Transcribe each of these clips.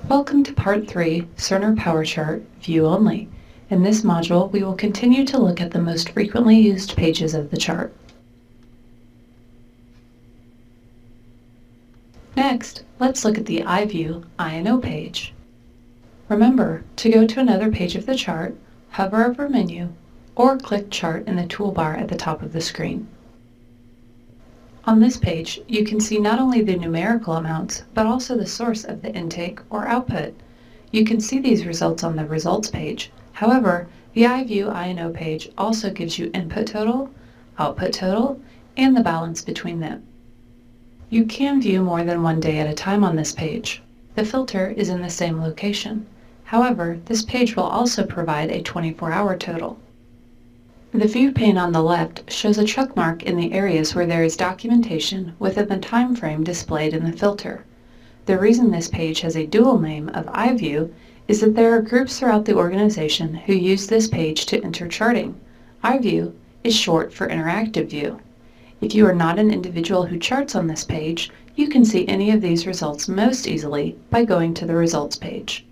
Welcome to Part 3, Cerner Power Chart, View Only. In this module, we will continue to look at the most frequently used pages of the chart. Next, let's look at the iView I&O page. Remember, to go to another page of the chart, hover over Menu, or click Chart in the toolbar at the top of the screen. On this page, you can see not only the numerical amounts, but also the source of the intake or output. You can see these results on the Results page. However, the iView I&O page also gives you input total, output total, and the balance between them. You can view more than one day at a time on this page. The filter is in the same location. However, this page will also provide a 24-hour total. The view pane on the left shows a check mark in the areas where there is documentation within the time frame displayed in the filter. The reason this page has a dual name of iView is that there are groups throughout the organization who use this page to enter charting. iView is short for Interactive View. If you are not an individual who charts on this page, you can see any of these results most easily by going to the Results page.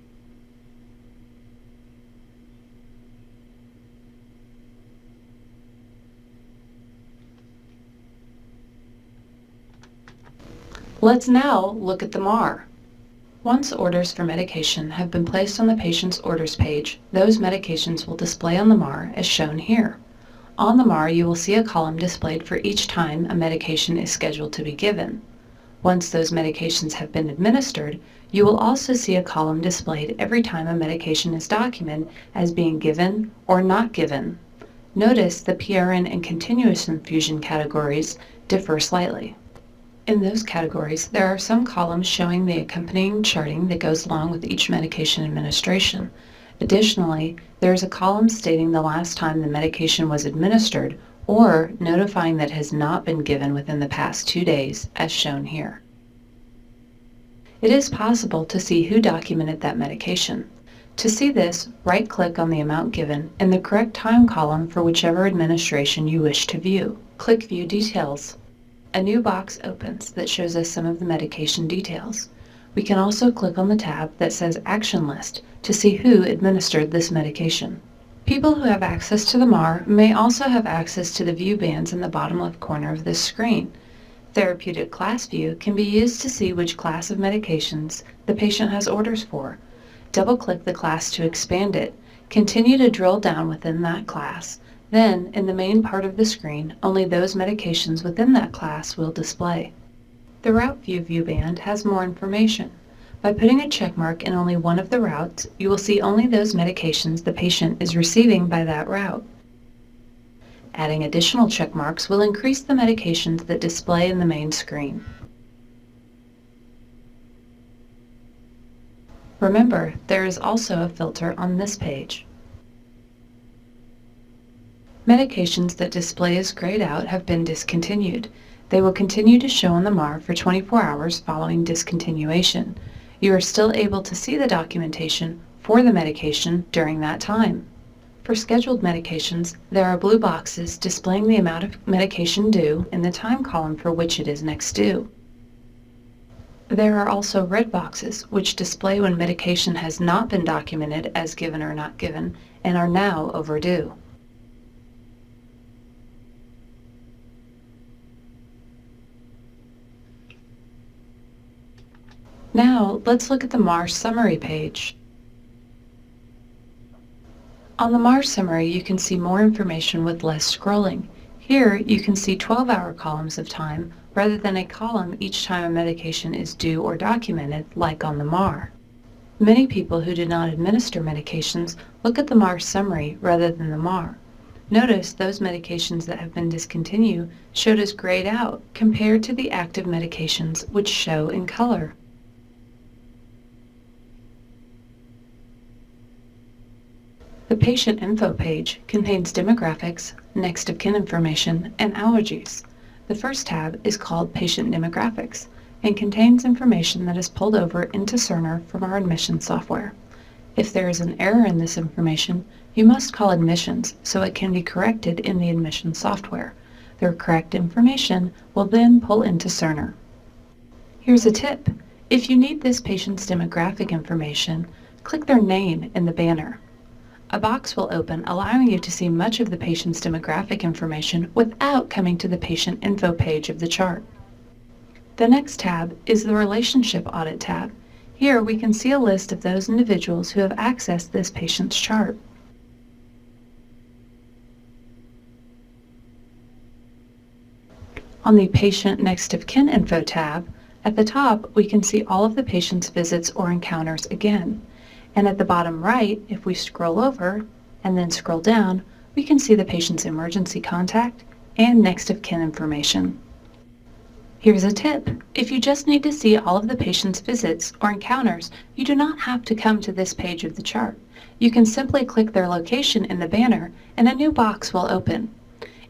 Let's now look at the MAR. Once orders for medication have been placed on the patient's orders page, those medications will display on the MAR as shown here. On the MAR, you will see a column displayed for each time a medication is scheduled to be given. Once those medications have been administered, you will also see a column displayed every time a medication is documented as being given or not given. Notice the PRN and continuous infusion categories differ slightly. In those categories, there are some columns showing the accompanying charting that goes along with each medication administration. Additionally, there is a column stating the last time the medication was administered or notifying that it has not been given within the past 2 days, as shown here. It is possible to see who documented that medication. To see this, right-click on the amount given in the correct time column for whichever administration you wish to view. Click View Details. A new box opens that shows us some of the medication details. We can also click on the tab that says Action List to see who administered this medication. People who have access to the MAR may also have access to the view bands in the bottom left corner of this screen. Therapeutic Class View can be used to see which class of medications the patient has orders for. Double-click the class to expand it. Continue to drill down within that class. Then, in the main part of the screen, only those medications within that class will display. The Route View band has more information. By putting a check mark in only one of the routes, you will see only those medications the patient is receiving by that route. Adding additional check marks will increase the medications that display in the main screen. Remember, there is also a filter on this page. Medications that display as grayed out have been discontinued. They will continue to show on the MAR for 24 hours following discontinuation. You are still able to see the documentation for the medication during that time. For scheduled medications, there are blue boxes displaying the amount of medication due in the time column for which it is next due. There are also red boxes which display when medication has not been documented as given or not given and are now overdue. Now, let's look at the MAR Summary page. On the MAR Summary, you can see more information with less scrolling. Here, you can see 12-hour columns of time rather than a column each time a medication is due or documented, like on the MAR. Many people who do not administer medications look at the MAR Summary rather than the MAR. Notice those medications that have been discontinued showed as grayed out compared to the active medications which show in color. The Patient Info page contains demographics, next of kin information, and allergies. The first tab is called Patient Demographics and contains information that is pulled over into Cerner from our admission software. If there is an error in this information, you must call admissions so it can be corrected in the admission software. The correct information will then pull into Cerner. Here's a tip. If you need this patient's demographic information, click their name in the banner. A box will open, allowing you to see much of the patient's demographic information without coming to the patient info page of the chart. The next tab is the Relationship Audit tab. Here we can see a list of those individuals who have accessed this patient's chart. On the Patient Next of Kin Info tab, at the top we can see all of the patient's visits or encounters again. And at the bottom right, if we scroll over and then scroll down, we can see the patient's emergency contact and next of kin information. Here's a tip. If you just need to see all of the patient's visits or encounters, you do not have to come to this page of the chart. You can simply click their location in the banner and a new box will open.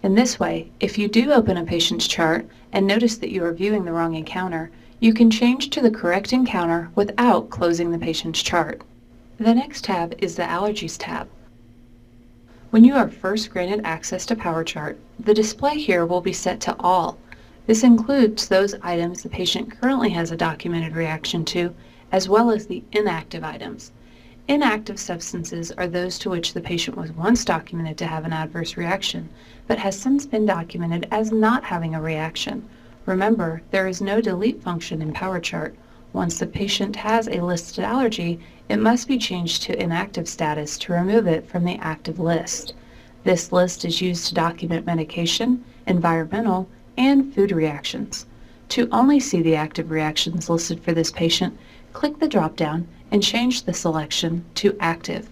In this way, if you do open a patient's chart and notice that you are viewing the wrong encounter, you can change to the correct encounter without closing the patient's chart. The next tab is the Allergies tab. When you are first granted access to PowerChart, the display here will be set to All. This includes those items the patient currently has a documented reaction to, as well as the inactive items. Inactive substances are those to which the patient was once documented to have an adverse reaction, but has since been documented as not having a reaction. Remember, there is no delete function in PowerChart. Once the patient has a listed allergy, it must be changed to inactive status to remove it from the active list. This list is used to document medication, environmental, and food reactions. To only see the active reactions listed for this patient, click the drop-down and change the selection to Active.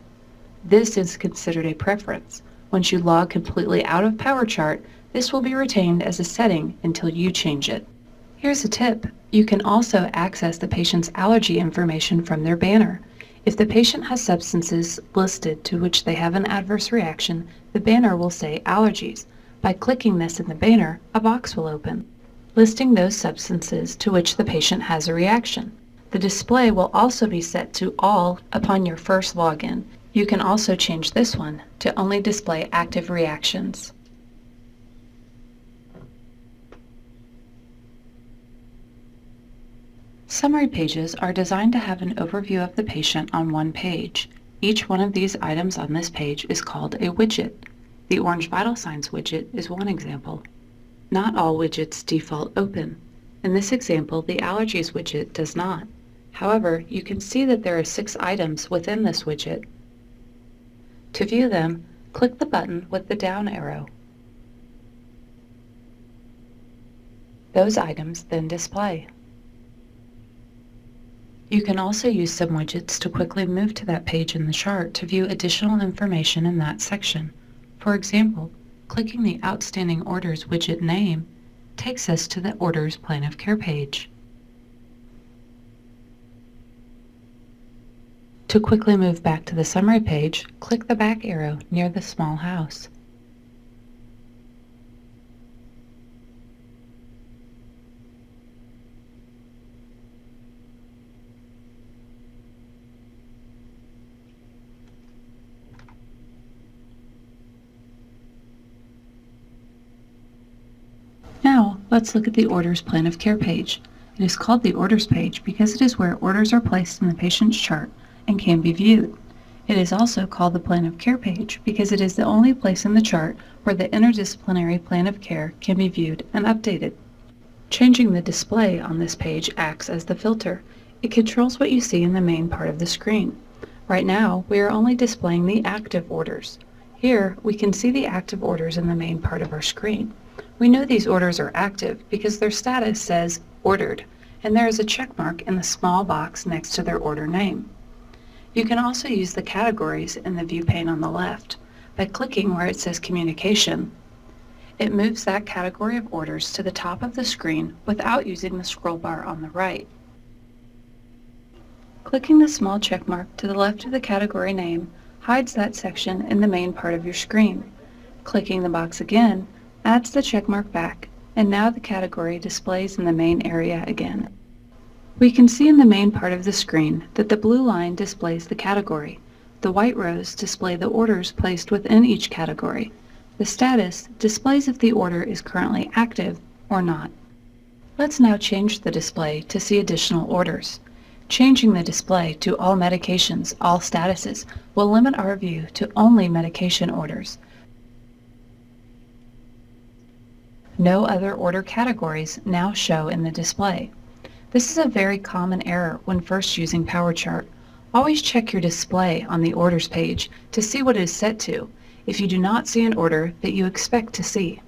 This is considered a preference. Once you log completely out of PowerChart, this will be retained as a setting until you change it. Here's a tip. You can also access the patient's allergy information from their banner. If the patient has substances listed to which they have an adverse reaction, the banner will say Allergies. By clicking this in the banner, a box will open, listing those substances to which the patient has a reaction. The display will also be set to All upon your first login. You can also change this one to only display active reactions. Summary pages are designed to have an overview of the patient on one page. Each one of these items on this page is called a widget. The orange vital signs widget is one example. Not all widgets default open. In this example, the allergies widget does not. However, you can see that there are 6 items within this widget. To view them, click the button with the down arrow. Those items then display. You can also use some widgets to quickly move to that page in the chart to view additional information in that section. For example, clicking the Outstanding Orders widget name takes us to the Orders Plan of Care page. To quickly move back to the summary page, click the back arrow near the small house. Now, let's look at the Orders Plan of Care page. It is called the Orders page because it is where orders are placed in the patient's chart and can be viewed. It is also called the Plan of Care page because it is the only place in the chart where the interdisciplinary plan of care can be viewed and updated. Changing the display on this page acts as the filter. It controls what you see in the main part of the screen. Right now, we are only displaying the active orders. Here, we can see the active orders in the main part of our screen. We know these orders are active because their status says Ordered, and there is a check mark in the small box next to their order name. You can also use the categories in the view pane on the left. By clicking where it says Communication, it moves that category of orders to the top of the screen without using the scroll bar on the right. Clicking the small check mark to the left of the category name hides that section in the main part of your screen. Clicking the box again adds the check mark back, and now the category displays in the main area again. We can see in the main part of the screen that the blue line displays the category. The white rows display the orders placed within each category. The status displays if the order is currently active or not. Let's now change the display to see additional orders. Changing the display to all medications, all statuses will limit our view to only medication orders. No other order categories now show in the display. This is a very common error when first using PowerChart. Always check your display on the orders page to see what it is set to if you do not see an order that you expect to see.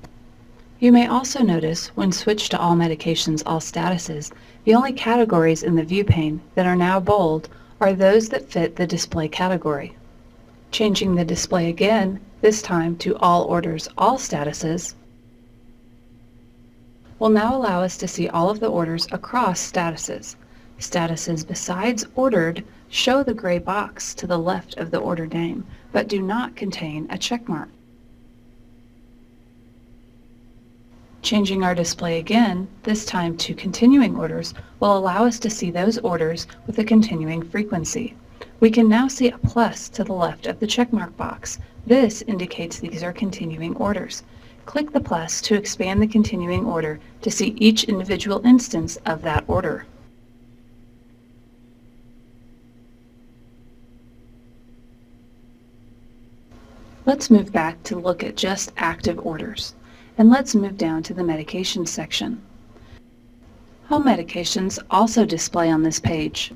You may also notice when switched to all medications, all statuses, the only categories in the view pane that are now bold are those that fit the display category. Changing the display again, this time to all orders, all statuses, will now allow us to see all of the orders across statuses. Statuses besides ordered show the gray box to the left of the order name, but do not contain a check mark. Changing our display again, this time to continuing orders, will allow us to see those orders with a continuing frequency. We can now see a plus to the left of the checkmark box. This indicates these are continuing orders. Click the plus to expand the continuing order to see each individual instance of that order. Let's move back to look at just active orders. And let's move down to the medications section. Home medications also display on this page.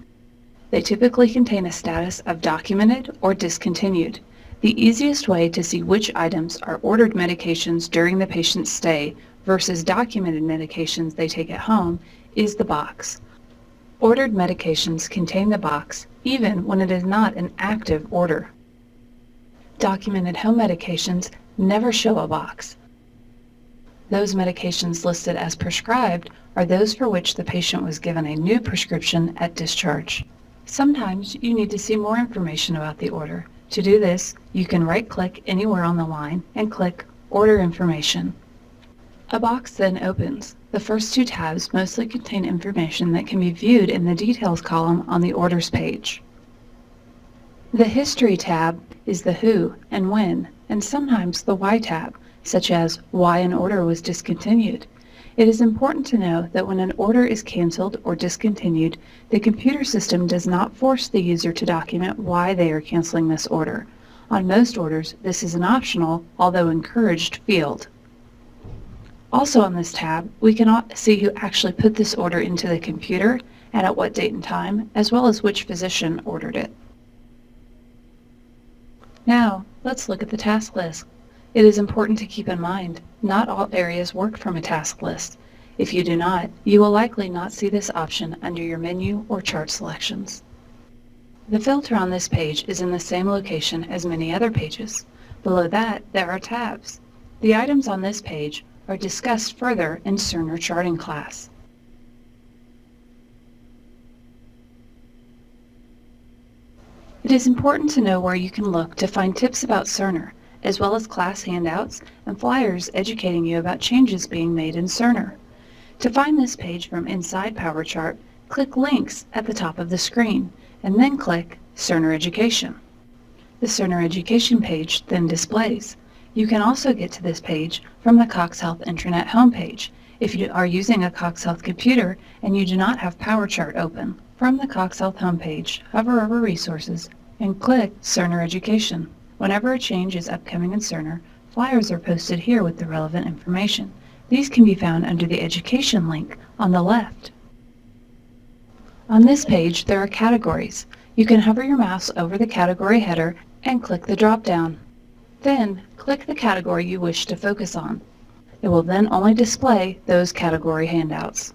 They typically contain a status of documented or discontinued. The easiest way to see which items are ordered medications during the patient's stay versus documented medications they take at home is the box. Ordered medications contain the box even when it is not an active order. Documented home medications never show a box. Those medications listed as prescribed are those for which the patient was given a new prescription at discharge. Sometimes you need to see more information about the order. To do this, you can right-click anywhere on the line and click Order Information. A box then opens. The first two tabs mostly contain information that can be viewed in the Details column on the Orders page. The History tab is the who and when, and sometimes the why tab, such as why an order was discontinued. It is important to know that when an order is canceled or discontinued, the computer system does not force the user to document why they are canceling this order. On most orders, this is an optional, although encouraged, field. Also on this tab, we can see who actually put this order into the computer and at what date and time, as well as which physician ordered it. Now, let's look at the task list. It is important to keep in mind, not all areas work from a task list. If you do not, you will likely not see this option under your menu or chart selections. The filter on this page is in the same location as many other pages. Below that, there are tabs. The items on this page are discussed further in Cerner charting class. It is important to know where you can look to find tips about Cerner, as well as class handouts and flyers educating you about changes being made in Cerner. To find this page from inside PowerChart, click Links at the top of the screen, and then click Cerner Education. The Cerner Education page then displays. You can also get to this page from the Cox Health Intranet homepage if you are using a Cox Health computer and you do not have PowerChart open. From the Cox Health homepage, hover over Resources and click Cerner Education. Whenever a change is upcoming in Cerner, flyers are posted here with the relevant information. These can be found under the Education link on the left. On this page, there are categories. You can hover your mouse over the category header and click the drop-down. Then, click the category you wish to focus on. It will then only display those category handouts.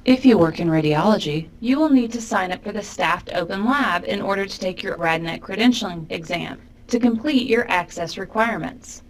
If you work in radiology, you will need to sign up for the Staffed Open Lab in order to take your RadNet credentialing exam to complete your access requirements.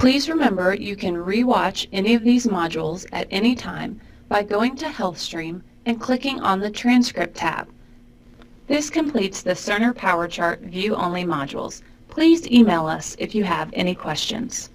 Please remember you can re-watch any of these modules at any time by going to HealthStream and clicking on the Transcript tab. This completes the Cerner Power Chart View Only modules. Please email us if you have any questions.